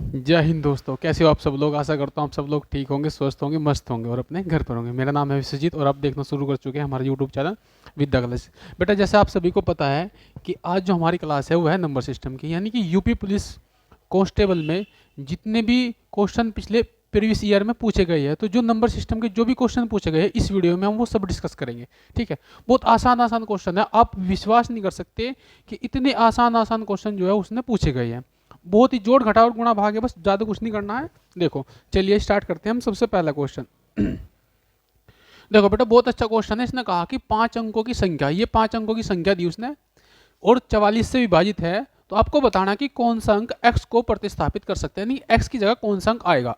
जय हिंद दोस्तों, कैसे हो आप सब लोग। आशा करता हूँ आप सब लोग ठीक होंगे, स्वस्थ होंगे, मस्त होंगे और अपने घर पर होंगे। मेरा नाम है विश्वजीत और आप देखना शुरू कर चुके हैं हमारा यूट्यूब चैनल विद्या क्लास। बेटा, जैसे आप सभी को पता है कि आज जो हमारी क्लास है वो है नंबर सिस्टम की, यानी कि यूपी पुलिस कांस्टेबल में जितने भी क्वेश्चन पिछले प्रीवियस ईयर में पूछे गए हैं, तो जो नंबर सिस्टम के जो भी क्वेश्चन पूछे गए हैं इस वीडियो में हम वो सब डिस्कस करेंगे। ठीक है, बहुत आसान आसान क्वेश्चन है, आप विश्वास नहीं कर सकते कि इतने आसान आसान क्वेश्चन जो है उसने पूछे गए हैं। बहुत ही जोड़ घटाव और गुणा भाग है, बस ज़्यादा कुछ नहीं करना है। देखो, चलिए स्टार्ट करते हैं हम। सबसे पहला क्वेश्चन देखो बेटा, बहुत अच्छा क्वेश्चन है। इसने कहा कि 5 अंकों की संख्या, ये 5 अंकों की संख्या दी उसने और 44 से विभाजित है, तो आपको बताना कि कौन सा अंक x को प्रतिस्थापित कर सकते हैं, नहीं x की जगह कौन सा अंक आएगा।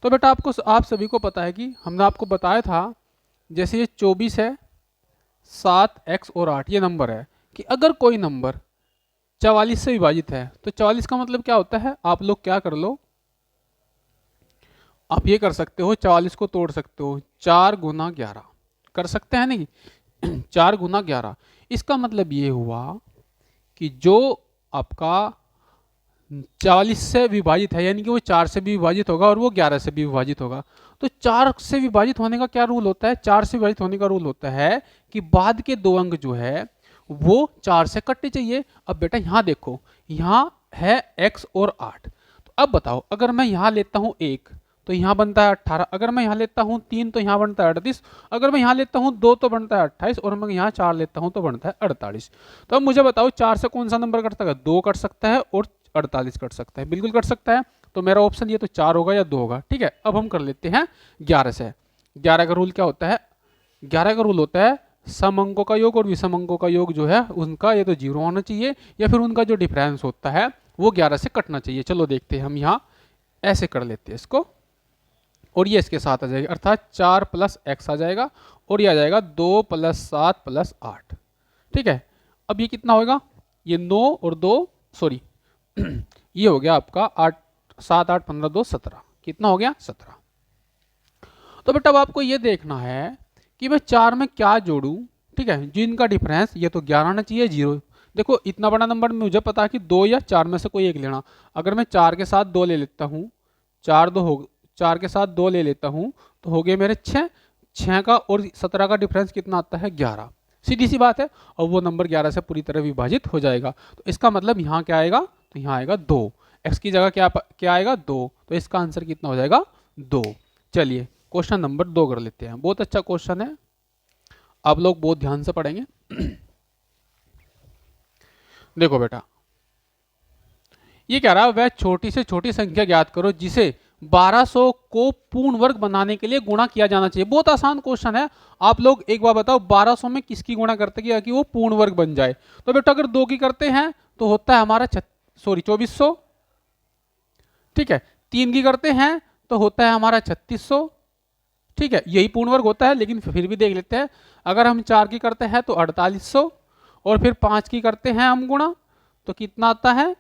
तो बेटा आपको, आप सभी को पता है कि हमने आपको बताया था, जैसे ये 24 है, 7x और 8 ये नंबर है, कि अगर कोई नंबर 44 से विभाजित है तो 44 का मतलब क्या होता है। आप लोग क्या कर लो, आप ये कर सकते हो, 44 को तोड़ सकते हो, 4 गुना 11 कर सकते हैं नहीं। 4 गुना 11, इसका मतलब ये हुआ कि जो आपका 44 से विभाजित है, यानी कि वो 4 से भी विभाजित होगा और वो 11 से भी विभाजित होगा। तो 4 से विभाजित होने का क्या रूल होता है, 4 से विभाजित होने का रूल होता है कि बाद के दो अंक जो है वो 4 से कटने चाहिए। अब बेटा यहाँ देखो, यहाँ है x और 8, तो अब बताओ, अगर मैं यहाँ लेता हूँ 1 तो यहाँ बनता है 18, अगर मैं यहाँ लेता हूँ 3 तो यहाँ बनता है 38, अगर मैं यहाँ लेता हूँ 2 तो बनता है 28 और मैं यहाँ 4 लेता हूँ तो बनता है 48। तो अब मुझे बताओ 4 से कौन सा नंबर कट सकता है, 2 कट सकता है और 48 कट सकता है, बिल्कुल कट सकता है। तो मेरा ऑप्शन ये तो 4 होगा या 2 होगा। ठीक है, अब हम कर लेते हैं 11 से। 11 का रूल क्या होता है, 11 का रूल होता है सम अंकों का योग और विषम अंकों का योग जो है उनका ये तो 0 होना चाहिए, या फिर उनका जो डिफरेंस होता है वो 11 से कटना चाहिए। चलो देखते हैं, हम यहाँ ऐसे कर लेते हैं इसको, और ये इसके साथ आ जाएगा, अर्थात 4 प्लस एक्स आ जाएगा और ये आ जाएगा 2 प्लस 7 प्लस 8। ठीक है, अब ये कितना होगा, ये 9 और 2, सॉरी ये हो गया आपका 8, 7 8 15 2 17, कितना हो गया 17। तो बेटा अब आपको ये देखना है कि मैं 4 में क्या जोड़ूं। ठीक है, जिनका डिफरेंस ये तो 11 आना चाहिए, 0। देखो इतना बड़ा नंबर मुझे पता है कि 2 या 4 में से कोई एक लेना। अगर मैं 4 के साथ 2 ले लेता हूँ, 4 2 हो, 4 के साथ 2 ले लेता हूँ तो हो गए मेरे 6। 6 का और 17 का डिफरेंस कितना आता है, 11। सीधी सी बात है, और वो नंबर 11 से पूरी तरह विभाजित हो जाएगा। तो इसका मतलब यहाँ क्या आएगा, तो यहाँ आएगा 2। एक्स की जगह क्या क्या आएगा, 2। तो इसका आंसर कितना हो जाएगा, 2। चलिए क्वेश्चन नंबर 2 कर लेते हैं। बहुत अच्छा क्वेश्चन है, आप लोग बहुत ध्यान से पढ़ेंगे। देखो बेटा, ये कह रहा है वह छोटी से छोटी संख्या ज्ञात करो जिसे 1200 को पूर्ण वर्ग बनाने के लिए गुणा किया जाना चाहिए। बहुत आसान क्वेश्चन है। आप लोग एक बार बताओ, 1200 में किसकी गुणा करते हैं कि वो पूर्ण वर्ग बन जाए। तो बेटा अगर 2 की करते हैं तो होता है हमारा 2400। ठीक है, 3 की करते हैं तो होता है हमारा 3600। ठीक है, यही पूर्ण वर्ग होता है, लेकिन फिर भी देख लेते हैं। अगर हम 4 की करते हैं तो 4800, और फिर 5 की करते हैं हम गुणा तो कितना आता है,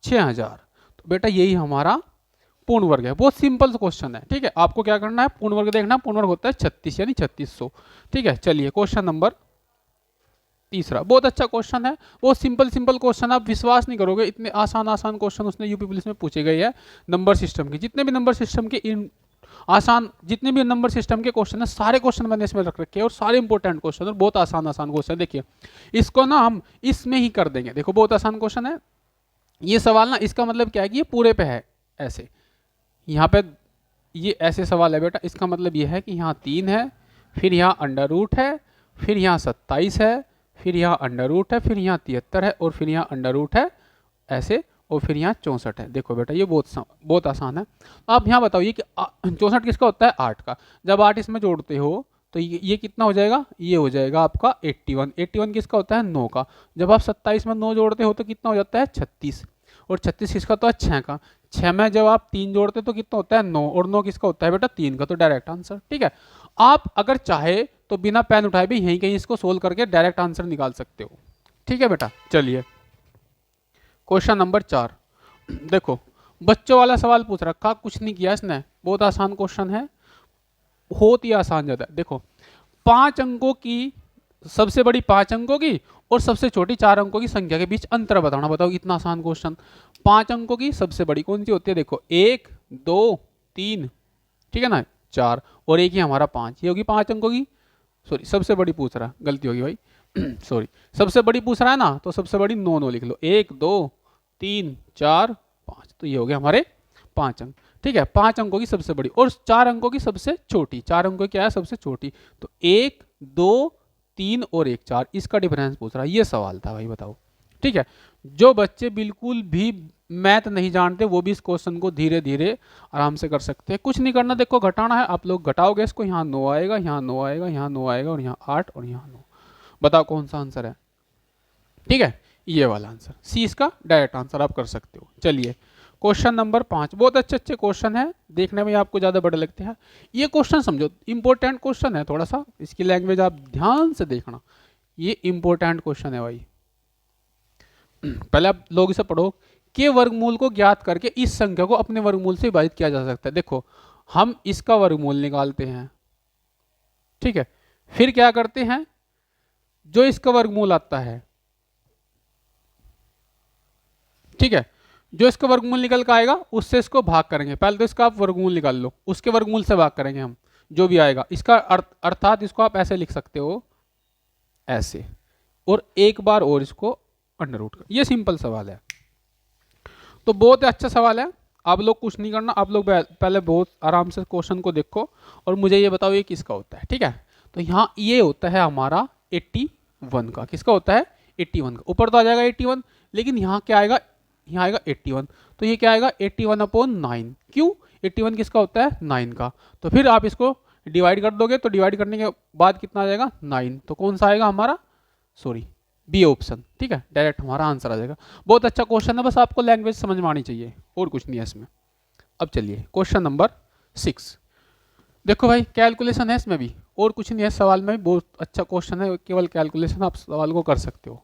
6000। तो बेटा यही हमारा पूर्ण वर्ग है। बहुत सिंपल क्वेश्चन है। ठीक है, आपको क्या करना है, पूर्ण वर्ग देखना। पूर्ण वर्ग होता है 36 यानी 3600। ठीक है, चलिए क्वेश्चन नंबर तीसरा, बहुत अच्छा क्वेश्चन है, बहुत सिंपल सिंपल क्वेश्चन, आप विश्वास नहीं करोगे इतने आसान आसान क्वेश्चन उसने यूपी पुलिस में पूछे गए हैं। नंबर सिस्टम के जितने भी नंबर सिस्टम के इन आसान, जितने भी नंबर सिस्टम के क्वेश्चन है, सारे क्वेश्चन मैंने इसमें रख रखे हैं और सारे इंपॉर्टेंट क्वेश्चन और बहुत आसान आसान क्वेश्चन। देखिए इसको ना हम इसमें ही कर देंगे। देखो बहुत आसान क्वेश्चन है ये सवाल ना, इसका मतलब क्या है कि ये पूरे पे है ऐसे, यहाँ पे ये ऐसे सवाल है बेटा। इसका मतलब ये है कि यहाँ 3 है, फिर यहाँ अंडर रूट है, फिर यहाँ 27 है, फिर यहाँ अंडर रूट है, फिर यहाँ 73 है और फिर यहाँ अंडर रूट है ऐसे, और फिर यहाँ 64 है। देखो बेटा ये बहुत आसान है। आप यहाँ बताओ, ये 64 किसका होता है, 8 का। जब 8 इसमें जोड़ते हो तो ये कितना हो जाएगा, ये हो जाएगा आपका 81। 81 किसका होता है, 9 का। जब आप 27 में 9 जोड़ते हो तो कितना हो जाता है, 36। और 36 किसका होता है, 6 का। 6 में जब आप 3 जोड़ते तो कितना होता है, 9, और 9 किसका होता है बेटा, 3 का। तो डायरेक्ट आंसर। ठीक है, आप अगर चाहे तो बिना पेन उठाए भी यहीं कहीं इसको सोल्व करके डायरेक्ट आंसर निकाल सकते हो। ठीक है बेटा, चलिए क्वेश्चन नंबर 4। देखो बच्चों वाला सवाल पूछ रखा, कुछ नहीं किया इसने, बहुत आसान क्वेश्चन है, बहुत ही आसान ज्यादा। देखो 5 अंकों की, सबसे बड़ी 5 अंकों की और सबसे छोटी 4 अंकों की संख्या के बीच अंतर बताना। बताओ इतना आसान क्वेश्चन। 5 अंकों की सबसे बड़ी कौन सी होती है? देखो 1 2 3, ठीक है ना, 4 और एक ही हमारा 5, ये होगी 5 अंकों की, सॉरी सबसे बड़ी पूछ रहा, गलती होगी भाई सॉरी, सबसे बड़ी पूछ रहा है ना, तो सबसे बड़ी 9 9 लिख लो, 1 2 3 4 5, तो ये हो गया हमारे 5 अंक। ठीक है, 5 अंकों की सबसे बड़ी और 4 अंकों की सबसे छोटी, 4 अंकों की क्या है सबसे छोटी, तो 1 2 3 और 1 4, इसका डिफरेंस पूछ रहा है, ये सवाल था भाई, बताओ। ठीक है, जो बच्चे बिल्कुल भी मैथ नहीं जानते वो भी इस क्वेश्चन को धीरे धीरे आराम से कर सकते हैं, कुछ नहीं करना, देखो घटाना है, आप लोग घटाओगे इसको, यहाँ 9 आएगा, यहाँ 9 आएगा, यहाँ 9 आएगा और यहाँ 8 और यहाँ 9, बताओ कौन सा आंसर है? ठीक है, ये वाला आंसर सी इसका डायरेक्ट आंसर आप कर सकते हो। चलिए क्वेश्चन नंबर 5, बहुत अच्छे अच्छे क्वेश्चन है, देखने में आपको ज़्यादा बड़े लगते हैं, ये क्वेश्चन समझो इंपॉर्टेंट क्वेश्चन है, थोड़ा सा इसकी लैंग्वेज आप ध्यान से देखना, ये इंपॉर्टेंट क्वेश्चन है भाई। पहले आप लोग इसे पढ़ो कि वर्गमूल को ज्ञात करके इस संख्या को अपने वर्गमूल से विभाजित किया जा सकता है। देखो हम इसका वर्गमूल निकालते हैं, ठीक है, फिर क्या करते हैं, जो इसका वर्गमूल आता है, ठीक है, जो इसका वर्गमूल निकल कर आएगा उससे इसको भाग करेंगे, पहले तो इसका आप वर्गमूल निकाल लो, उसके वर्गमूल से भाग करेंगे हम, जो भी आएगा इसका अर्थात इसको आप ऐसे लिख सकते हो, ऐसे, और एक बार और इसको अंडर रूट कर, ये सिंपल सवाल है, तो बहुत अच्छा सवाल है, आप लोग कुछ नहीं करना, आप लोग पहले बहुत आराम से क्वेश्चन को देखो और मुझे ये बताओ ये किसका होता है। ठीक है, तो यहाँ ये होता है हमारा 81 का, किसका होता है? 81 का, ऊपर तो आ जाएगा 81, लेकिन यहाँ क्या आएगा, यहाँ आएगा 81, तो ये क्या आएगा 81/9, क्यों? 81 किसका होता है? 9 का, तो फिर आप इसको डिवाइड कर दोगे, तो डिवाइड करने के बाद कितना आ जाएगा? 9, तो कौन सा आएगा हमारा? Sorry B option. ठीक है, डायरेक्ट हमारा आंसर आ जाएगा। बहुत अच्छा क्वेश्चन है, बस आपको लैंग्वेज समझ में आनी चाहिए और कुछ नहीं है इसमें। अब चलिए क्वेश्चन नंबर 6, देखो भाई कैलकुलेशन है इसमें भी, और कुछ नहीं है, सवाल में भी बहुत अच्छा क्वेश्चन है, केवल कैलकुलेशन आप सवाल को कर सकते हो।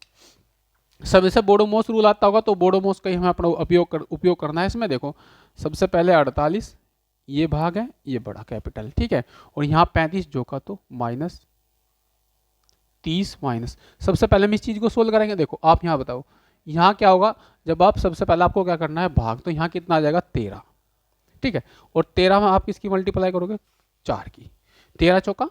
सब से बोडोमॉस रूल आता होगा, तो बोडोमॉस का ही हमें अपना उपयोग करना है इसमें। देखो सबसे पहले 48, ये भाग है, ये बड़ा कैपिटल, ठीक है, और यहाँ 35 जो का तो -30 माइनस, सबसे पहले हम इस चीज को सोल्व करेंगे। देखो आप यहाँ बताओ, यहाँ क्या होगा, जब आप सबसे पहले आपको क्या करना है, भाग, तो यहाँ कितना आ जाएगा 13, ठीक है, और 13 में आप किसकी मल्टीप्लाई करोगे? 4 की, 13 चौका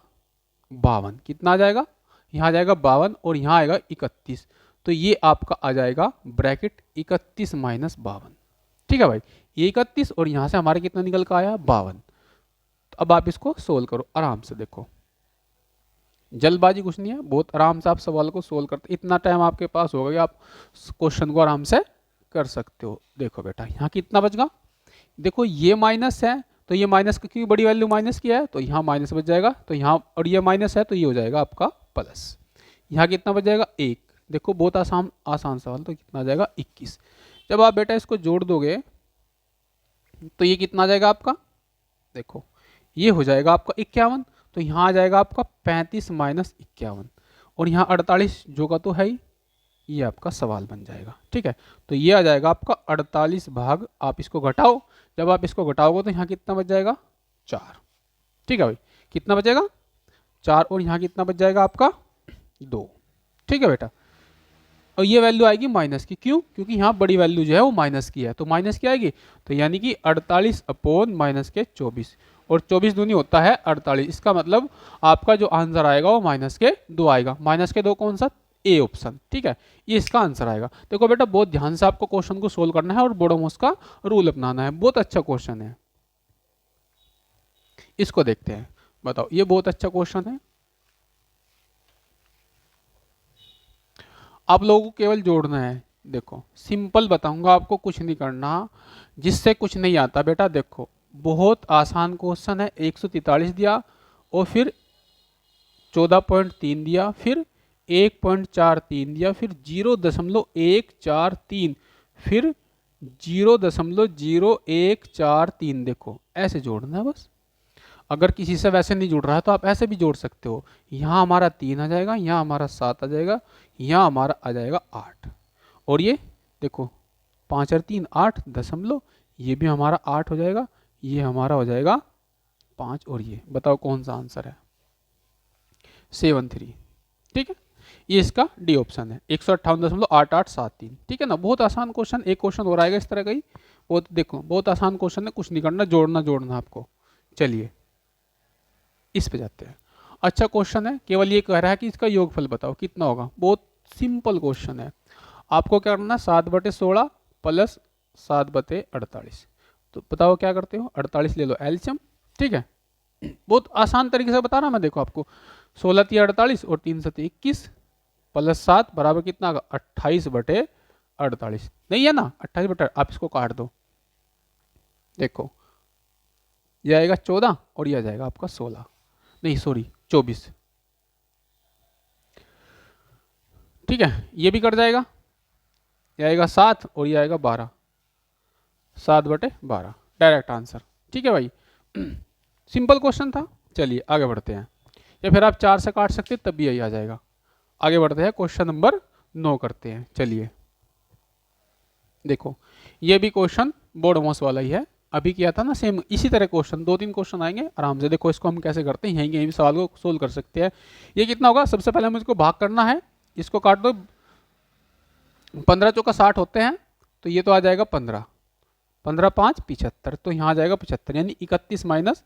52, कितना आ जाएगा? यहाँ आ जाएगा 52 और यहाँ आएगा 31, तो ये आपका आ जाएगा ब्रैकेट 31 माइनस 52। ठीक है भाई, ये 31 और यहाँ से हमारे कितना निकल कर आया? 52। तो अब आप इसको सोल्व करो आराम से, देखो जल्दबाजी कुछ नहीं है, बहुत आराम से आप सवाल को सोल्व करते, इतना टाइम आपके पास होगा कि आप क्वेश्चन को आराम से कर सकते हो। देखो बेटा यहाँ कितना बचगा, देखो ये माइनस है, तो ये माइनस की बड़ी वैल्यू माइनस की है, तो यहाँ माइनस बच जाएगा, तो यहाँ, और ये माइनस है तो ये हो जाएगा आपका प्लस, यहाँ कितना बच जाएगा? 1। देखो बहुत आसान सवाल, तो कितना आ जाएगा? 21। जब आप बेटा इसको जोड़ दोगे तो ये कितना आ जाएगा आपका? देखो ये हो जाएगा आपका 51, तो यहाँ आ जाएगा आपका 35 माइनस 51, और यहाँ 48 जो का तो है ही, ये आपका सवाल बन जाएगा। ठीक है, तो ये आ जाएगा आपका 48 भाग, आप इसको घटाओ, जब आप इसको घटाओगे तो यहाँ कितना बच जाएगा? 4। ठीक है भाई, कितना बचेगा? 4, और यहाँ कितना बच जाएगा आपका? 2। ठीक है बेटा, और ये वैल्यू आएगी माइनस की, क्यों? क्योंकि यहाँ बड़ी वैल्यू जो है वो माइनस की है, तो माइनस की आएगी, तो यानी कि 48/-24, और 24 दूनी होता है 48, इसका मतलब आपका जो आंसर आएगा वो -2 आएगा। -2 कौन सा? A option. ठीक है, ये इसका आंसर आएगा। देखो बेटा बहुत ध्यान से आपको क्वेश्चन को सोल्व करना है और बोडोमॉस का रूल अपनाना है, बहुत अच्छा क्वेश्चन है। इसको देखते हैं, बताओ, ये बहुत अच्छा क्वेश्चन है, आप लोगों को केवल जोड़ना है। देखो सिंपल बताऊंगा आपको, कुछ नहीं करना, जिससे कुछ नहीं आता बेटा। देखो बहुत आसान क्वेश्चन है, 143 दिया और फिर 14.3 दिया, फिर 1.43 दिया, फिर 0.143, फिर 0.0143। देखो ऐसे जोड़ना है बस, अगर किसी से वैसे नहीं जुड़ रहा है तो आप ऐसे भी जोड़ सकते हो। यहाँ हमारा 3 आ जाएगा, यहाँ हमारा 7 आ जाएगा, यहाँ हमारा आ जाएगा 8, और ये देखो 5 और 3 8 दशमलव, ये भी हमारा 8 हो जाएगा, ये हमारा हो जाएगा 5, और ये बताओ कौन सा आंसर है? 73। ठीक है, ये इसका डी ऑप्शन है, 158.8873। ठीक है ना, बहुत आसान क्वेश्चन। एक क्वेश्चन और आएगा इस तरह का ही, बहुत देखो बहुत आसान क्वेश्चन है, कुछ नहीं करना, जोड़ना आपको। चलिए इस पे जाते हैं। अच्छा क्वेश्चन है, केवल ये कह रहा है कि इसका योगफल बताओ कितना होगा। बहुत सिंपल क्वेश्चन है। आपको क्या करना है, 7/16 प्लस 7/48। तो बताओ क्या करते हो, 48 ले लो एलसीएम। ठीक है, बहुत आसान तरीके से बता रहा मैं, देखो आपको 16×3 = 48 और 3×7 = 21 प्लस 7 बराबर कितना आएगा, 28/48। नहीं है ना, 28 आप इसको काट दो, देखो यह आएगा 14 और यह आ जाएगा आपका 16, नहीं सॉरी 24। ठीक है, ये भी कट जाएगा, यह आएगा 7 और यह आएगा 12, 7/12 डायरेक्ट आंसर। ठीक है भाई, सिंपल क्वेश्चन था। चलिए आगे बढ़ते हैं, या फिर आप 4 से काट सकते तब भी यही आ जाएगा। आगे बढ़ते हैं, क्वेश्चन नंबर 9 करते हैं। चलिए देखो, ये भी क्वेश्चन बोर्ड मॉस वाला ही है, अभी किया था ना सेम इसी तरह क्वेश्चन, 2-3 क्वेश्चन आएंगे आराम से। देखो इसको हम कैसे करते हैं, यहीं भी सवाल को सोल्व कर सकते हैं। ये कितना होगा, सबसे पहले हमें इसको भाग करना है, इसको काट दो, 15 चौका 60 होते हैं, तो ये तो आ जाएगा 15, 15 5 75, तो यहाँ आ जाएगा 75, यानी 31 माइनस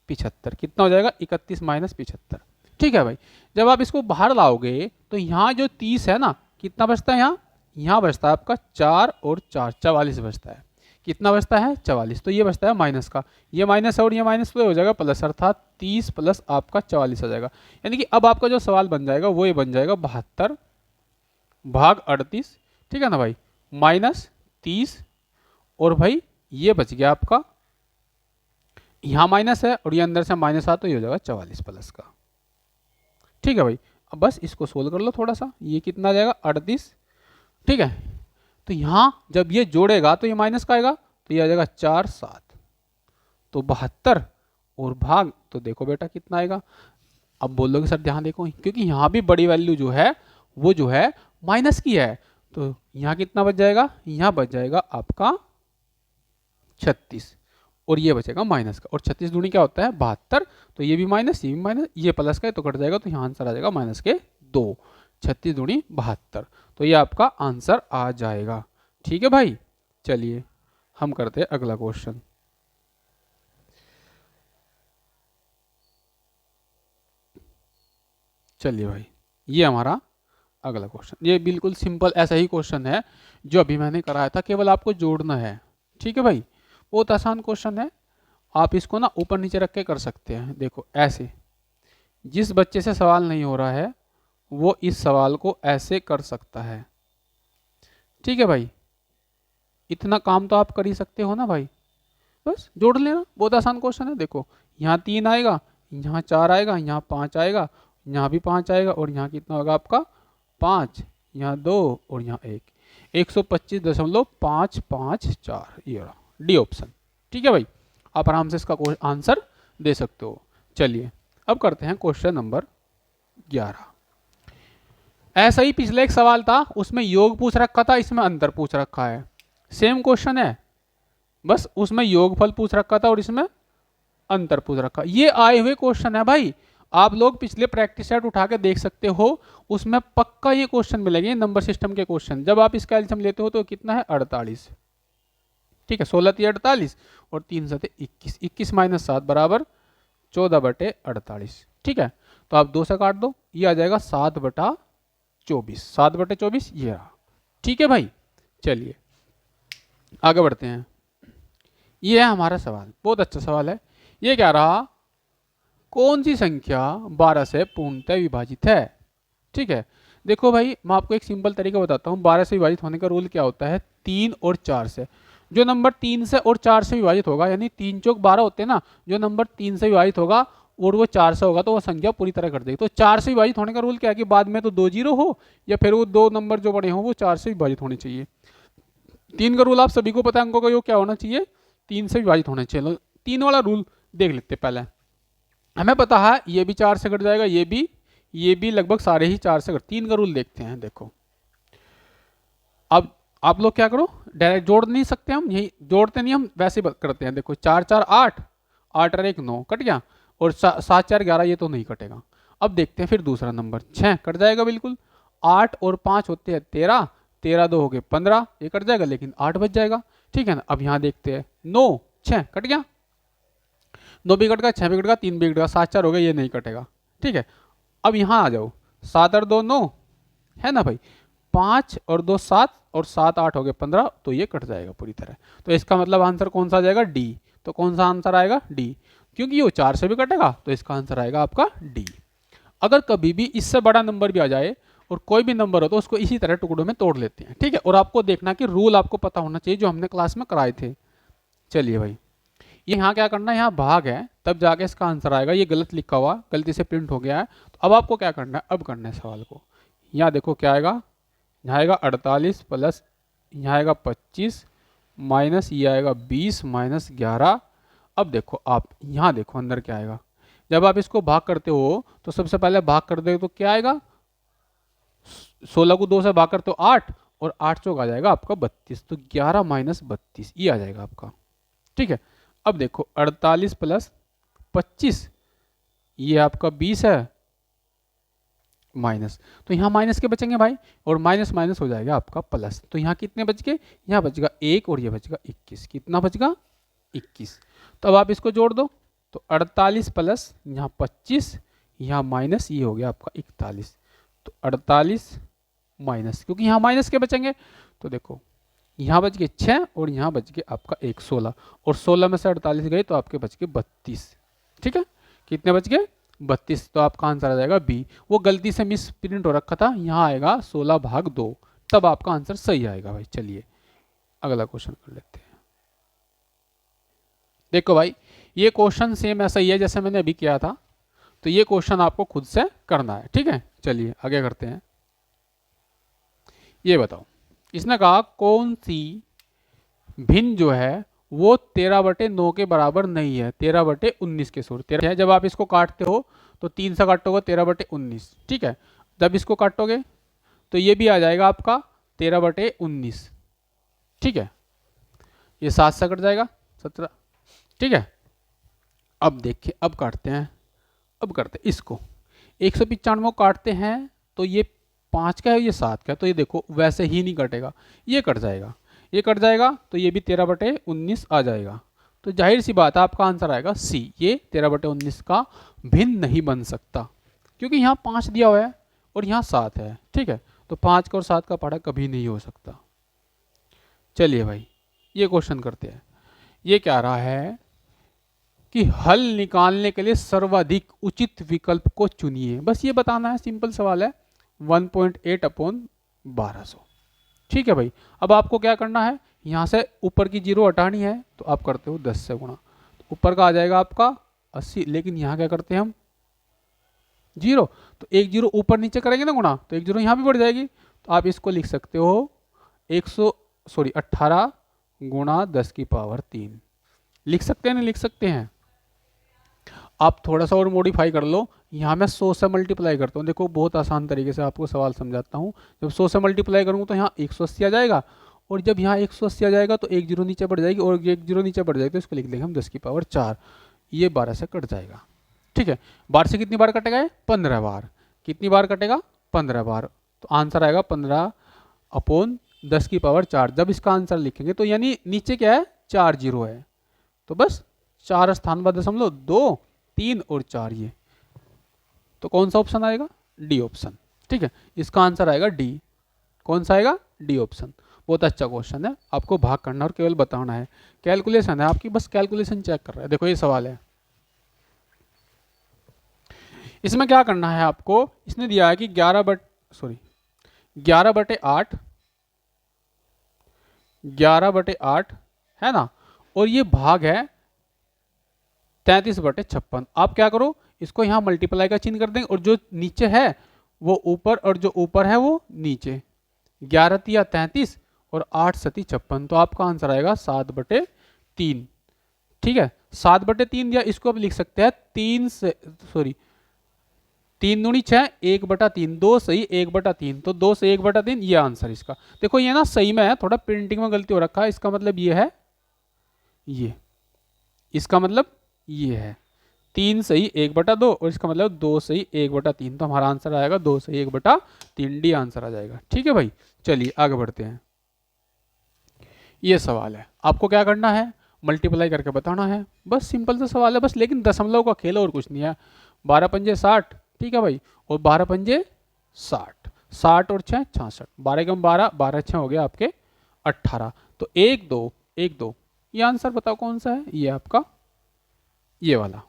75 कितना हो जाएगा, 31 माइनस 75। ठीक है भाई, जब आप इसको बाहर लाओगे तो यहाँ जो 30 है ना, कितना बचता है, यहाँ बचता है आपका 4 और 4 44 बचता है। कितना बचता है, 44, तो ये बचता है माइनस का, ये माइनस है और ये माइनस तो हो जाएगा प्लस, अर्थात 30 प्लस आपका 44 आ जाएगा। यानी कि अब आपका जो सवाल बन जाएगा वो ये बन जाएगा 72 भाग 38। ठीक है ना भाई, माइनस 30, और भाई ये बच गया आपका, यहाँ माइनस है और ये अंदर से माइनस आ, तो ये हो जाएगा 44 प्लस का। ठीक है भाई, अब बस इसको सोल्व कर लो थोड़ा सा, ये कितना आ जाएगा 38। ठीक है, तो यहाँ जब ये जोड़ेगा तो ये माइनस का आएगा, तो ये आ जाएगा 4 7, तो 72 और भाग, तो देखो बेटा कितना आएगा। अब बोलोगे सर ध्यान देखो, क्योंकि यहाँ भी बड़ी वैल्यू जो है वो जो है माइनस की है, तो यहाँ कितना बच जाएगा, यहाँ बच जाएगा आपका 36 और ये बचेगा माइनस का, और 36 दूनी क्या होता है 72, तो ये भी माइनस, ये भी माइनस, ये प्लस का है तो कट जाएगा, तो यहाँ आंसर आ जाएगा माइनस के 2, 36 दूनी 72, तो ये आपका आंसर आ जाएगा। ठीक है भाई, चलिए हम करते हैं अगला क्वेश्चन। चलिए भाई, ये हमारा अगला क्वेश्चन, ये बिल्कुल सिंपल ऐसा ही क्वेश्चन है जो अभी मैंने कराया था, केवल आपको जोड़ना है। ठीक है भाई, बहुत आसान क्वेश्चन है, आप इसको ना ऊपर नीचे रख के कर सकते हैं। देखो ऐसे, जिस बच्चे से सवाल नहीं हो रहा है वो इस सवाल को ऐसे कर सकता है। ठीक है भाई, इतना काम तो आप कर ही सकते हो ना भाई, बस जोड़ लेना, बहुत आसान क्वेश्चन है। देखो यहाँ 3 आएगा, यहाँ 4 आएगा, यहाँ 5 आएगा, यहाँ भी 5 आएगा, और यहाँ कितना होगा आपका 5, यहाँ 2 और यहाँ 1, 125.554, ये डी ऑप्शन। ठीक है भाई, आप आराम से इसका आंसर दे सकते हो। चलिए अब करते हैं क्वेश्चन नंबर 11। ऐसा ही पिछले एक सवाल था, उसमें योग पूछ रखा था, इसमें अंतर पूछ रखा है, सेम क्वेश्चन है, बस उसमें योगफल पूछ रखा था और इसमें अंतर पूछ रखा। ये आए हुए क्वेश्चन है भाई, आप लोग पिछले प्रैक्टिस सेट उठा के देख सकते हो, उसमें पक्का ये क्वेश्चन मिलेंगे, नंबर सिस्टम के क्वेश्चन। जब आप इसका एल्सियम लेते हो तो कितना है 48। ठीक है, 16 48 और 3 7 21, 21 माइनस 7 बराबर 14/48। ठीक है, तो आप 2 से काट दो, ये आ जाएगा 7/24, 7/24 ये रहा। ठीक है भाई, चलिए आगे बढ़ते हैं। ये है हमारा सवाल, बहुत अच्छा सवाल है। ये क्या रहा, कौन सी संख्या 12 से पूर्णतः विभाजित है। ठीक है, देखो भाई मैं आपको एक सिंपल तरीका बताता हूँ, 12 से विभाजित होने का रूल क्या होता है, 3 और 4 से। जो नंबर 3 से और 4 से विभाजित होगा, यानी 3 चौक 12 होते हैं ना, जो नंबर 3 से विभाजित होगा और वो 4 से होगा तो वो संख्या पूरी तरह कर देगी। तो 4 से विभाजित होने का रूल क्या है कि बाद में तो 2 जीरो हो, या फिर वो 2 नंबर जो बड़े हो वो 4 से विभाजित होने चाहिए। 3 का रूल आप सभी को पता है, अंकों का योग क्या होना चाहिए, 3 से विभाजित होना चाहिए। 3 वाला रूल देख लेते पहले, हमें पता है ये भी 4 से कट जाएगा, ये भी लगभग सारे ही 4 से कट। 3 का रूल देखते हैं। देखो अब आप लोग क्या करो, डायरेक्ट जोड़ नहीं सकते हम, यही जोड़ते नहीं हम, वैसे करते हैं। देखो 4 4 8, 8 और 1 9 कट गया, और 7 4 11 ये तो नहीं कटेगा। अब देखते हैं फिर दूसरा नंबर 6 कट जाएगा बिल्कुल। 8 और 5 होते हैं 13, 13 दो हो गए 15, ये कट जाएगा लेकिन 8 बच जाएगा। ठीक है ना। अब यहाँ देखते हैं 9, 6 कट गया, 9 भी कट गया, 6 भी कट गया, 3 भी कट गया, 7 4 हो गया, ये नहीं कटेगा। ठीक है। अब यहाँ आ जाओ, 7 और 2 9 है ना भाई, 5 और 2 7 और 7 8 हो गए 15, तो ये कट जाएगा पूरी तरह। तो इसका मतलब आंसर कौन सा आ जाएगा, डी। तो कौन सा आंसर आएगा, डी, क्योंकि ये 4 से भी कटेगा, तो इसका आंसर आएगा आपका डी। अगर कभी भी इससे बड़ा नंबर भी आ जाए और कोई भी नंबर हो तो उसको इसी तरह टुकड़ों में तोड़ लेते हैं। ठीक है। और आपको देखना कि रूल आपको पता होना चाहिए जो हमने क्लास में कराए थे। चलिए भाई, ये यहाँ क्या करना है, यहाँ भाग है, तब जाके इसका आंसर आएगा। ये गलत लिखा हुआ, गलती से प्रिंट हो गया है। तो अब आपको क्या करना है, अब करना है सवाल को। यहाँ देखो क्या आएगा, यहाँ आएगा 48 प्लस यहाँ आएगा 25 माइनस ये आएगा 20 माइनस 11। अब देखो आप यहाँ देखो अंदर क्या आएगा, जब आप इसको भाग करते हो तो सबसे पहले भाग कर दे तो क्या आएगा, 16 को 2 से भाग करते हो 8 और 8 चौक आ जाएगा आपका 32, तो 11 माइनस 32 ये आ जाएगा आपका। ठीक है। अब देखो 48 प्लस 25 ये आपका 20 है माइनस, तो यहाँ माइनस के बचेंगे भाई, और माइनस माइनस हो जाएगा आपका प्लस। तो यहाँ कितने बच गए, यहाँ बचेगा 1 और ये बचेगा 21, कितना बचेगा 21। तो अब आप इसको जोड़ दो, तो 48 प्लस यहाँ 25 यहाँ माइनस ये हो गया आपका 41, तो 48 माइनस, क्योंकि यहाँ माइनस के बचेंगे, तो देखो यहाँ बच गए 6 और यहाँ बच गए आपका 1 16, और 16 में से 48 गए तो आपके बच गए 32। ठीक है। कितने बच गए 32, तो आपका आंसर आ जाएगा बी। वो गलती से मिस प्रिंट हो रखा था, यहाँ आएगा 16/2, तब आपका आंसर सही आएगा भाई। चलिए अगला क्वेश्चन कर लेते हैं। देखो भाई, ये क्वेश्चन सेम ऐसा ही है जैसे मैंने अभी किया था, तो ये क्वेश्चन आपको खुद से करना है। ठीक है। चलिए आगे करते हैं। ये बताओ, इसने कहा कौन सी भिन्न जो है वो 13/9 के बराबर नहीं है 13/19 के सूत्र। 13 है, जब आप इसको काटते हो तो 3 से काटोगे 13/19। ठीक है। जब इसको काटोगे तो ये भी आ जाएगा आपका 13/19। ठीक है। ये 7 से कट जाएगा 17। ठीक है। अब देखिए, अब काटते हैं, अब करते हैं इसको 195 काटते हैं, तो ये 5 का है, ये 7 का है, तो ये देखो वैसे ही नहीं कटेगा, ये कट जाएगा, ये कट जाएगा, तो ये भी 13/19 आ जाएगा। तो जाहिर सी बात है आपका आंसर आएगा सी, ये 13/19 का भिन्न नहीं बन सकता, क्योंकि यहाँ 5 दिया हुआ है और यहाँ 7 है। ठीक है। तो 5 का और 7 का पढ़ा कभी नहीं हो सकता। चलिए भाई, ये क्वेश्चन करते हैं। ये क्या रहा है कि हल निकालने के लिए सर्वाधिक उचित विकल्प को चुनिए, बस ये बताना है, सिंपल सवाल है। 1.8/1200। ठीक है भाई। अब आपको क्या करना है, यहाँ से ऊपर की जीरो हटानी है, तो आप करते हो 10 से गुणा, तो ऊपर का आ जाएगा आपका 80, लेकिन यहाँ क्या करते हैं हम जीरो, तो एक जीरो ऊपर नीचे करेंगे ना गुणा, तो एक जीरो यहाँ भी बढ़ जाएगी, तो आप इसको लिख सकते हो 18 गुणा 10⁻3 लिख सकते हैं, नहीं लिख सकते हैं। आप थोड़ा सा और मॉडिफाई कर लो, यहाँ मैं 100 से मल्टीप्लाई करता हूँ। देखो बहुत आसान तरीके से आपको सवाल समझाता हूँ। जब 100 से मल्टीप्लाई करूँगा तो यहाँ 180 आ जाएगा, और जब यहाँ 180 आ जाएगा तो एक जीरो नीचे बढ़ जाएगी, और एक जीरो नीचे बढ़ जाएगी, तो इसको लिख देंगे हम 10⁻4, ये 12 से कट जाएगा। ठीक है। 12 से कितनी बार कटेगा, 15 बार। कितनी बार कटेगा, 15 बार। तो आंसर आएगा 15/10⁻4। जब इसका आंसर लिखेंगे तो यानी नीचे क्या है, 4 जीरो है, तो बस 4 स्थान बाद 2 3 और 4, ये तो कौन सा ऑप्शन आएगा, डी ऑप्शन। ठीक है। इसका आंसर आएगा डी। कौन सा आएगा, डी ऑप्शन। बहुत अच्छा क्वेश्चन है, आपको भाग करना और केवल बताना है, कैलकुलेशन है आपकी, बस कैलकुलेशन चेक कर रहा है। देखो ये सवाल है, इसमें क्या करना है आपको, इसने दिया है कि 11/8 11/8 है ना, और ये भाग है 33/56। आप क्या करो, इसको यहाँ मल्टीप्लाई का चिन्ह कर देंगे, और जो नीचे है वो ऊपर और जो ऊपर है वो नीचे। 11 तिया 33 और 8 सती 56, तो आपका आंसर आएगा 7/3। ठीक है। 7/3 या इसको आप लिख सकते हैं 3 दूनी 6 1/3, 2 सही 1/3, तो 2 से 1/3 ये आंसर इसका। देखो ये ना सही में है, थोड़ा प्रिंटिंग में गलती हो रखा है, इसका मतलब ये है, ये इसका मतलब ये है 3 सही 1/2 और इसका मतलब 2 सही 1/3। तो हमारा आंसर आएगा 2 सही 1/3, डी आंसर आ जाएगा। ठीक है भाई, चलिए आगे बढ़ते हैं। ये सवाल है, आपको क्या करना है, मल्टीप्लाई करके बताना है, बस सिंपल सा सवाल है बस, लेकिन दशमलव का खेल और कुछ नहीं है। 12 पंजे 60, ठीक है भाई, और 12 पंजे 60, 60 और 6 66, 12 कम 12, 12 6 हो गया आपके 18। तो 1 2 1 2, ये आंसर बताओ कौन सा है, ये आपका ये वाला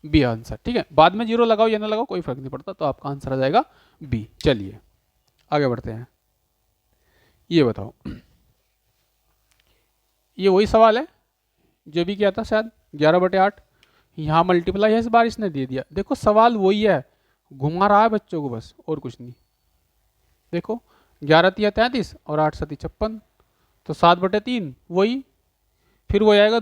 बी आंसर। ठीक है, बाद में जीरो लगाओ या ना लगाओ कोई फर्क नहीं पड़ता, तो आपका आंसर आ जाएगा बी। चलिए आगे बढ़ते हैं। ये बताओ, ये वही सवाल है जो भी किया था शायद 11/8, यहाँ मल्टीप्लाई है, इस बार इसने दे दिया। देखो सवाल वही है, घुमा रहा है बच्चों को बस, और कुछ नहीं। देखो 11 तिया 33 और 8 सती 56, तो 7/3 वही, फिर वो आएगा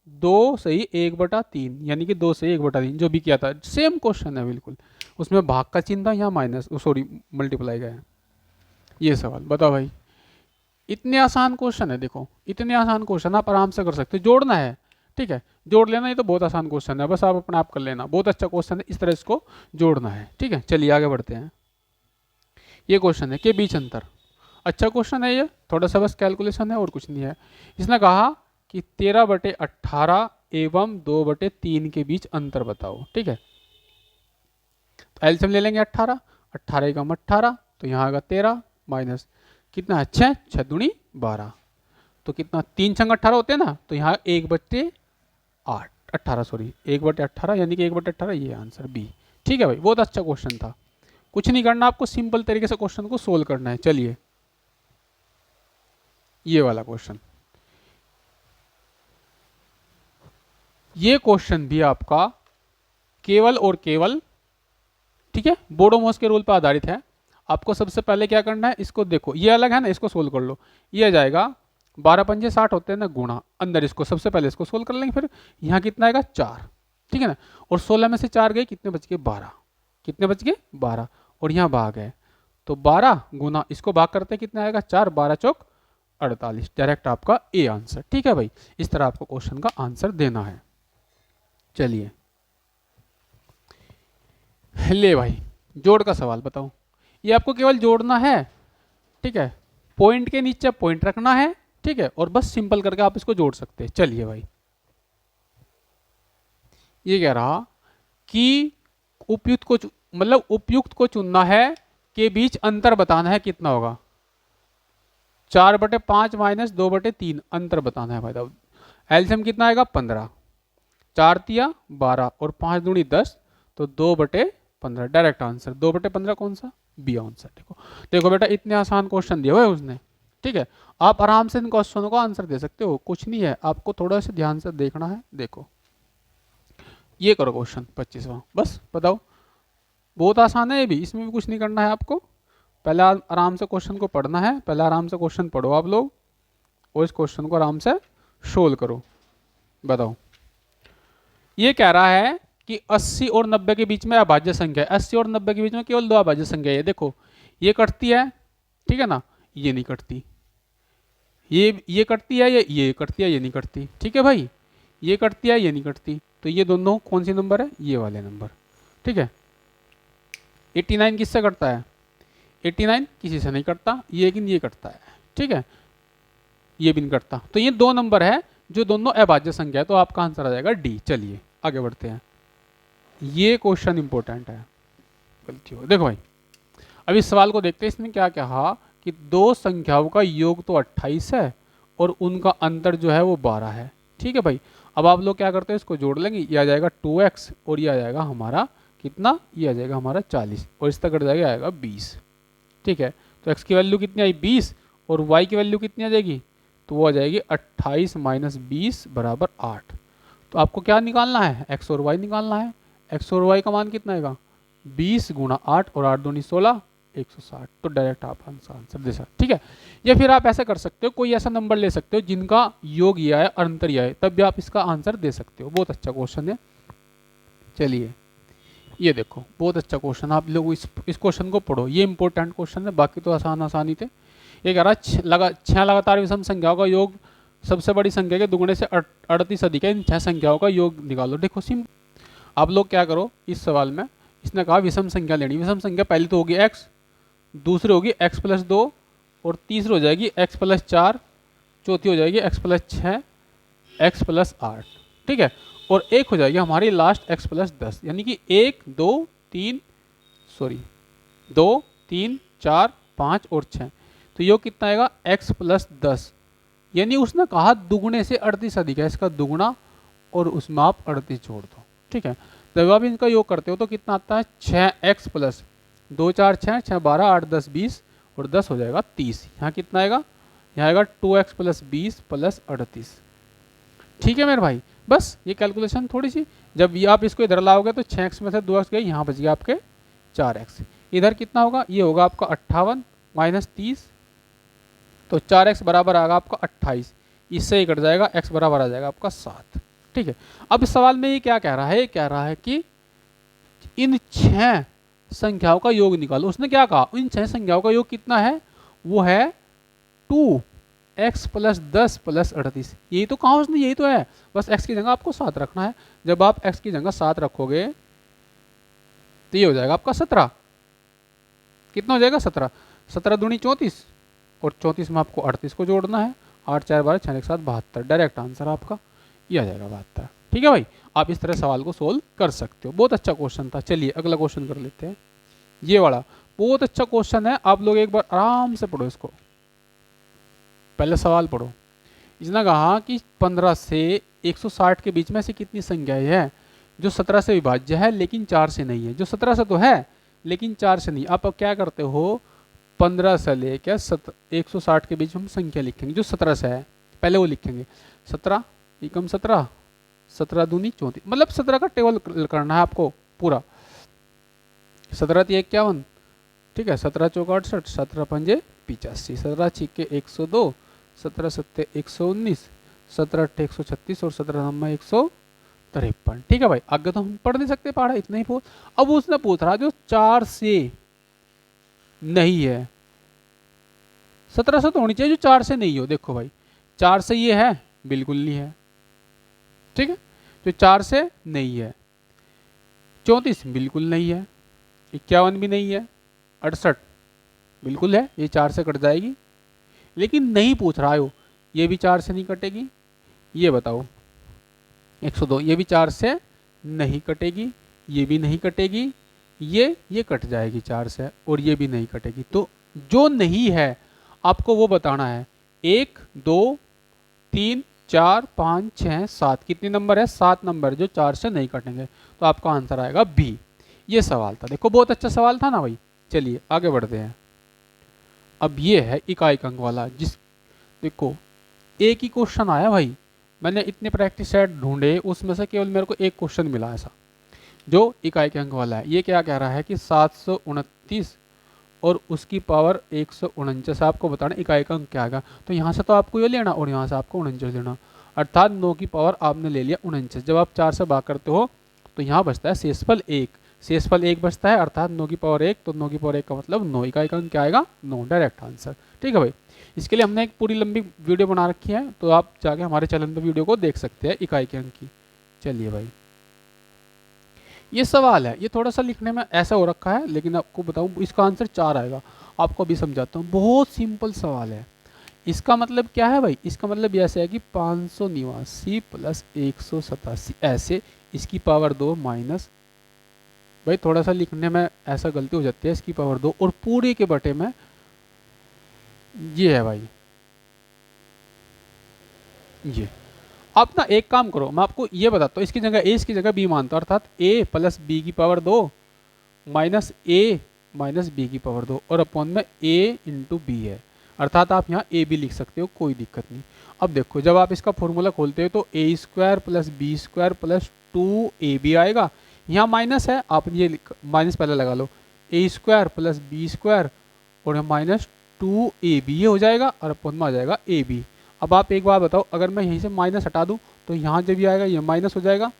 2 सही 1/3, यानी कि 2 सही 1/3 जो भी किया था, सेम क्वेश्चन है बिल्कुल। उसमें भाग का चिन्ह था, यहाँ माइनस सॉरी मल्टीप्लाई का है। ये सवाल बताओ भाई, इतने आसान क्वेश्चन है, देखो इतने आसान क्वेश्चन आप आराम से कर सकते हो। जोड़ना है, ठीक है, जोड़ लेना, ये तो बहुत आसान क्वेश्चन है, बस आप अपने आप कर लेना, बहुत अच्छा क्वेश्चन है, इस तरह इसको जोड़ना है। ठीक है, चलिए आगे बढ़ते हैं। ये क्वेश्चन है के बीच अंतर, अच्छा क्वेश्चन है ये, थोड़ा सा बस कैलकुलेशन है और कुछ नहीं है। इसने कहा कि 13/18 एवं 2/3 के बीच अंतर बताओ। ठीक है, तो एलसीएम ले लेंगे 18, 18 एकम 18, तो यहाँ आएगा 13 माइनस कितना है 6, 6 दूनी 12, तो कितना 3 छंग 18 होते हैं ना, तो यहाँ 1/8 18 सॉरी 1/18 यानी कि 1/18, ये आंसर बी। ठीक है भाई, बहुत अच्छा क्वेश्चन था, कुछ नहीं करना आपको, सिंपल तरीके से क्वेश्चन को सोल्व करना है। चलिए ये वाला क्वेश्चन, ये क्वेश्चन भी आपका केवल और केवल, ठीक है, बोडोमॉस के रूल पर आधारित है। आपको सबसे पहले क्या करना है, इसको देखो ये अलग है ना, इसको सोल्व कर लो। ये आ जाएगा 12 पंजे 60 होते हैं ना, गुणा अंदर इसको सबसे पहले इसको सोल्व कर लेंगे, फिर यहाँ कितना आएगा 4, ठीक है ना, और 16 में से 4 गए, कितने बच गए 12, कितने बच गए 12, और यहाँ भाग है, तो 12 गुना इसको भाग करते हैं कितना आएगा 4, 12 चौक 48, डायरेक्ट आपका ए आंसर। ठीक है भाई, इस तरह आपको क्वेश्चन का आंसर देना है। चलिए ले भाई, जोड़ का सवाल बताओ, ये आपको केवल जोड़ना है, ठीक है, पॉइंट के नीचे पॉइंट रखना है, ठीक है, और बस सिंपल करके आप इसको जोड़ सकते हैं। चलिए भाई, ये कह रहा कि उपयुक्त को मतलब उपयुक्त को चुनना है, के बीच अंतर बताना है, कितना होगा 4/5 माइनस 2/3 अंतर बताना है भाई साहब। एलसीएम कितना आएगा 15, 4 तिया 12 और 5 दूनी 10, तो 2/15 डायरेक्ट आंसर। 2/15 कौन सा, बी आंसर। देखो देखो बेटा, इतने आसान क्वेश्चन दिए हुए उसने, ठीक है, आप आराम से इन क्वेश्चनों का आंसर दे सकते हो, कुछ नहीं है, आपको थोड़ा सा ध्यान से देखना है। देखो ये करो क्वेश्चन 25वां, बस बताओ, बहुत आसान है ये भी, इसमें भी कुछ नहीं करना है आपको, पहले आराम से क्वेश्चन को पढ़ना है, पहले आराम से क्वेश्चन पढ़ो आप लोग, और इस क्वेश्चन को आराम से सोल्व करो। बताओ, ये कह रहा है कि 80 और 90 के बीच में अभाज्य संख्या है, 80 और 90 के बीच में केवल 2 अभाज्य संख्या है। देखो ये कटती है, ठीक है ना, ये नहीं कटती, ये कटती है, ये कटती है, ये नहीं कटती, ठीक है भाई, ये कटती है, ये नहीं कटती, तो ये दोनों कौन सी नंबर है, ये वाले नंबर, ठीक है। 89 किससे कटता है, 89 किसी से नहीं कटता, ये लेकिन ये कटता है, ठीक है, ये भी नहीं कटता, तो ये 2 नंबर है जो दोनों अभाज्य संख्या है, तो आपका आंसर आ जाएगा डी। चलिए आगे बढ़ते हैं, ये क्वेश्चन इंपॉर्टेंट है, गलती हो देखो भाई, अब इस सवाल को देखते हैं, इसने क्या कहा कि 2 संख्याओं का योग तो 28 है और उनका अंतर जो है वो 12 है, ठीक है भाई। अब आप लोग क्या करते हैं, इसको जोड़ लेंगे, ये आ जाएगा 2x और ये आ जाएगा हमारा कितना, ये आ जाएगा हमारा 40 और इस तक कट जाएगा, आएगा 20, ठीक है। तो x की वैल्यू कितनी आई 20 और y की वैल्यू कितनी आ जाएगी, तो वो आ जाएगी 28 माइनस 20 बराबर 8। तो आपको क्या निकालना है, x और y निकालना है, x और y का मान कितना आएगा 20 गुणा 8 और 8 दूनी 16, 160, तो डायरेक्ट आप आंसर दे सकते, ठीक है। या फिर आप ऐसा कर सकते हो, कोई ऐसा नंबर ले सकते हो जिनका योग यह है अंतर यह है, तब भी आप इसका आंसर दे सकते हो। बहुत अच्छा क्वेश्चन है। चलिए ये देखो, बहुत अच्छा क्वेश्चन, आप लोग इस क्वेश्चन को पढ़ो, ये इंपॉर्टेंट क्वेश्चन है, बाकी तो आसान ही थे। ये कह रहा है 6 लगातार विषम संख्याओं का योग सबसे बड़ी संख्या के दुगुने से 38 अधिक है, इन 6 संख्याओं का योग निकालो। देखो आप लोग क्या करो इस सवाल में, इसने कहा विषम संख्या लेनी। विषम संख्या पहली तो होगी x, दूसरी होगी x प्लस 2, और तीसरी हो जाएगी x प्लस 4, चौथी हो जाएगी x प्लस 6, x प्लस 8, ठीक है। और एक हो जाएगी हमारी लास्ट x प्लस 10, यानी कि 1 2 3 सॉरी 2 3 4 5 और 6, तो ये कितना आएगा x प्लस 10। यानी उसने कहा दुगुने से 38 अधिक है, इसका दुगुना और उसमें आप 38 जोड़ दो, ठीक है। जब आप इनका योग करते हो तो कितना आता है 6x प्लस 2 4 6 6 12 8 10 20 और 10 हो जाएगा 30। यहाँ कितना आएगा, यहाँ आएगा 2x प्लस 20 प्लस 38, ठीक है मेरे भाई। बस ये कैलकुलेशन थोड़ी सी, जब ये आप इसको इधर लाओगे तो 6x में से 2x गए, यहाँ बच गया आपके 4x। इधर कितना होगा, ये होगा आपका 58 माइनस 30, तो 4x बराबर आएगा आपका 28, इससे ही कट जाएगा, x बराबर आ जाएगा आपका 7, ठीक है। अब इस सवाल में ये क्या कह रहा है, कह रहा है कि इन 6 संख्याओं का योग निकालो। उसने क्या कहा, इन 6 संख्याओं का योग कितना है, वो है 2x प्लस 10 प्लस 38। यही तो कहा उसने, यही तो है, बस x की जगह आपको 7 रखना है। जब आप x की जगह 7 रखोगे तो ये हो जाएगा आपका 17। कितना हो जाएगा 17, 17 दूनी 34, और 34 में आपको 38 को जोड़ना है, 8 4 12 6 1 7 72, डायरेक्ट आंसर आपका ये आ जाएगा 72, ठीक है भाई। आप इस तरह सवाल को सोल्व कर सकते हो, बहुत अच्छा क्वेश्चन था। चलिए अगला क्वेश्चन कर लेते हैं, ये वाला बहुत अच्छा क्वेश्चन है, आप लोग एक बार आराम से पढ़ो इसको। पहले सवाल पढ़ो, इसने कहा कि 15 से 160 के बीच में से कितनी संख्याएं हैं जो 17 से विभाज्य है लेकिन 4 से नहीं है। जो 17 से तो है लेकिन 4 से नहीं। आप क्या करते हो, 15 से लेकर 160 के बीच में हम संख्या लिखेंगे जो 17 से है, पहले वो लिखेंगे 17 एकम 17, 17 दूनी 34, मतलब 17 का टेबल करना है आपको पूरा। 17 3 51, ठीक है, 17 चौका 68, 17 पंजे 85, 17 छिक्के 102, 17 सत्ते 119, 17 अट्ठे 136 और 17 नंबर 153, ठीक है भाई। आगे तो हम पढ़ नहीं सकते पढ़ा, इतना ही पूछ। अब उसने पूछ रहा जो 4 से नहीं है, 17 से तो होनी चाहिए, जो 4 से नहीं हो। देखो भाई 4 से ये है, बिल्कुल नहीं है, ठीक है, जो 4 से नहीं है। 34 बिल्कुल नहीं है, 51 भी नहीं है, 68 बिल्कुल है, ये 4 से कट जाएगी। लेकिन नहीं पूछ रहा हो, ये भी 4 से नहीं कटेगी, ये बताओ 102, ये भी 4 से नहीं कटेगी, ये भी नहीं कटेगी, ये कट जाएगी 4 से, और ये भी नहीं कटेगी। तो जो नहीं है आपको वो बताना है। 1 2 3 4 5 6 7, कितने नंबर है, 7 नंबर जो 4 से नहीं कटेंगे, तो आपका आंसर आएगा बी। ये सवाल था, देखो बहुत अच्छा सवाल था ना भाई। चलिए आगे बढ़ते हैं। अब ये है इकाई अंक वाला, जिस देखो एक ही क्वेश्चन आया भाई, मैंने इतने प्रैक्टिस सेट ढूंढे, उसमें से केवल मेरे को एक क्वेश्चन मिला ऐसा जो इकाई के अंक वाला है। ये क्या कह रहा है कि 729 और उसकी पावर 149, आपको बताना इकाई का अंक क्या आएगा। तो यहाँ से तो आपको ये लेना और यहाँ से आपको 49 लेना, अर्थात 9 की पावर आपने ले लिया 49। जब आप 4 से भाग करते हो तो यहाँ बचता है शेषफल 1, शेषफल 1 बचता है, अर्थात 9 की पावर 1, तो 9 की पावर 1 का मतलब 9, इकाई का अंक क्या आएगा 9, डायरेक्ट आंसर, ठीक है भाई। इसके लिए हमने एक पूरी लंबी वीडियो बना रखी है, तो आप जाके हमारे चैनल पर वीडियो को देख सकते हैं इकाई के अंक की। चलिए भाई ये सवाल है, ये थोड़ा सा लिखने में ऐसा हो रखा है, लेकिन आपको बताऊं इसका आंसर 4 आएगा। आपको अभी समझाता हूँ, बहुत सिंपल सवाल है। इसका मतलब क्या है भाई, इसका मतलब ऐसे है कि 589 प्लस 187, ऐसे इसकी पावर 2 माइनस, भाई थोड़ा सा लिखने में ऐसा गलती हो जाती है, इसकी पावर 2 और पूरे के बटे में ये है भाई, ये। आप ना एक काम करो, मैं आपको ये बताता हूँ, इसकी जगह ए इसकी जगह बी मानता हूँ, अर्थात ए प्लस बी की पावर 2 माइनस ए माइनस बी की पावर 2 और अपॉन में ए इंटू बी है, अर्थात आप यहाँ ए बी लिख सकते हो, कोई दिक्कत नहीं। अब देखो जब आप इसका फॉर्मूला खोलते हो तो A square plus B square plus 2ab आएगा, यहाँ माइनस है, आप ये माइनस पहले लगा लो, ए स्क्वायर प्लस बी स्क्वायर और माइनस 2ab ये हो जाएगा, और अपॉन में आ जाएगा ए बी। अब आप एक बार बताओ, अगर मैं यहीं से माइनस हटा दूं तो यहाँ जब ये आएगा ये माइनस हो जाएगा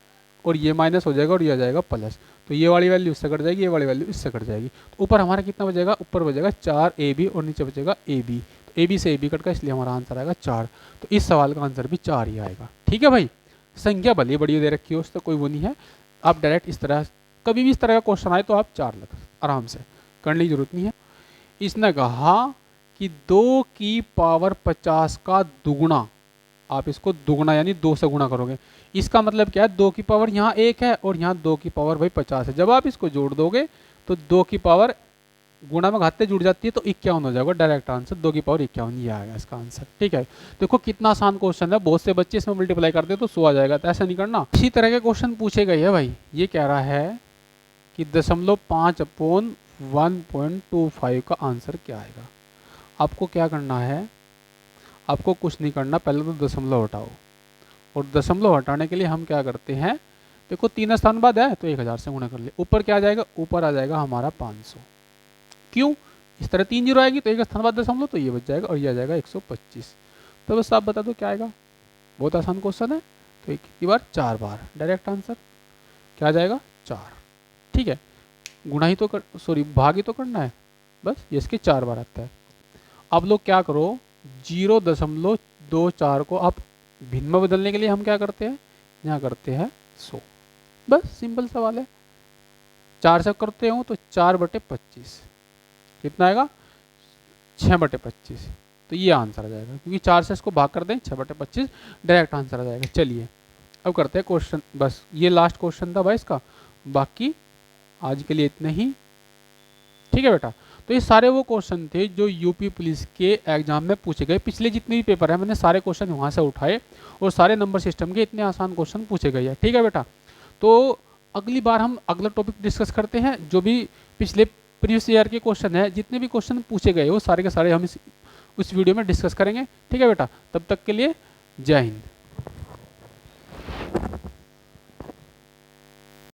और ये माइनस हो जाएगा और ये आ जाएगा प्लस, तो ये वाली वैल्यू इससे कट जाएगी, ये वाली वैल्यू इससे कट जाएगी। तो ऊपर हमारा कितना बचेगा, ऊपर बचेगा 4ab और नीचे बचेगा ab, तो ab से ab कट का, इसलिए हमारा आंसर आएगा 4। तो इस सवाल का आंसर भी 4 ही आएगा, ठीक है भाई। संख्या भले बड़ी दे रखी हो, उससे कोई वो नहीं है, आप डायरेक्ट इस तरह, कभी भी इस तरह का क्वेश्चन आए तो आप 4 लग आराम से, करने की जरूरत नहीं है। इसने कहा कि 2 की पावर 50 का दुगुना, आप इसको दुगुना यानी 2 से गुणा करोगे। इसका मतलब क्या है, 2 की पावर यहाँ 1 है और यहाँ 2 की पावर भाई 50 है। जब आप इसको जोड़ दोगे तो 2 की पावर गुणा में घाते जुड़ जाती है तो 51 हो जाएगा। डायरेक्ट आंसर 2 की पावर 51 ये आएगा इसका आंसर। ठीक है, देखो कितना आसान क्वेश्चन है, बहुत से बच्चे इसमें मल्टीप्लाई करते तो 100 आ जाएगा, तो ऐसा नहीं करना। इसी तरह के क्वेश्चन पूछे गए हैं भाई। ये कह रहा है कि 0.5/1.25 का आंसर क्या आएगा। आपको क्या करना है, आपको कुछ नहीं करना, पहले तो दशमलव हटाओ, और दशमलव हटाने के लिए हम क्या करते हैं, देखो 3 स्थान बाद है तो 1000 से गुणा कर लिया। ऊपर क्या आ जाएगा, ऊपर आ जाएगा हमारा 500। क्यों, इस तरह 3 जीरो आएगी तो 1 स्थान बाद दशमलव, तो ये बच जाएगा और ये आ जाएगा 125। तो बस आप बता दो क्या आएगा। बहुत आसान क्वेश्चन है। तो एक ही बार 4 बार, डायरेक्ट आंसर क्या आ जाएगा 4। ठीक है, गुणा ही तो कर, सॉरी भाग ही तो करना है, बस ये इसके 4 बार आता है। अब लोग क्या करो, 0.24 को आप भिन्न में बदलने के लिए हम क्या करते हैं, यहाँ करते हैं 100। बस सिंपल सवाल है। 4 से करते हो तो 4/25 कितना आएगा, 6/25। तो ये आंसर आ जाएगा, क्योंकि 4 से इसको भाग कर दें 6/25, डायरेक्ट आंसर आ जाएगा। चलिए अब करते हैं क्वेश्चन, बस ये लास्ट क्वेश्चन था भाई इसका, बाकी आज के लिए इतने ही। ठीक है बेटा, तो ये सारे वो क्वेश्चन थे जो यूपी पुलिस के एग्जाम में पूछे गए। पिछले जितने भी पेपर है मैंने सारे क्वेश्चन वहाँ से उठाए और सारे नंबर सिस्टम के इतने आसान क्वेश्चन पूछे गए हैं। ठीक है बेटा, तो अगली बार हम अगला टॉपिक डिस्कस करते हैं, जो भी पिछले प्रीवियस ईयर के क्वेश्चन है, जितने भी क्वेश्चन पूछे गए वो सारे के सारे हम उस वीडियो में डिस्कस करेंगे। ठीक है बेटा, तब तक के लिए जय हिंद।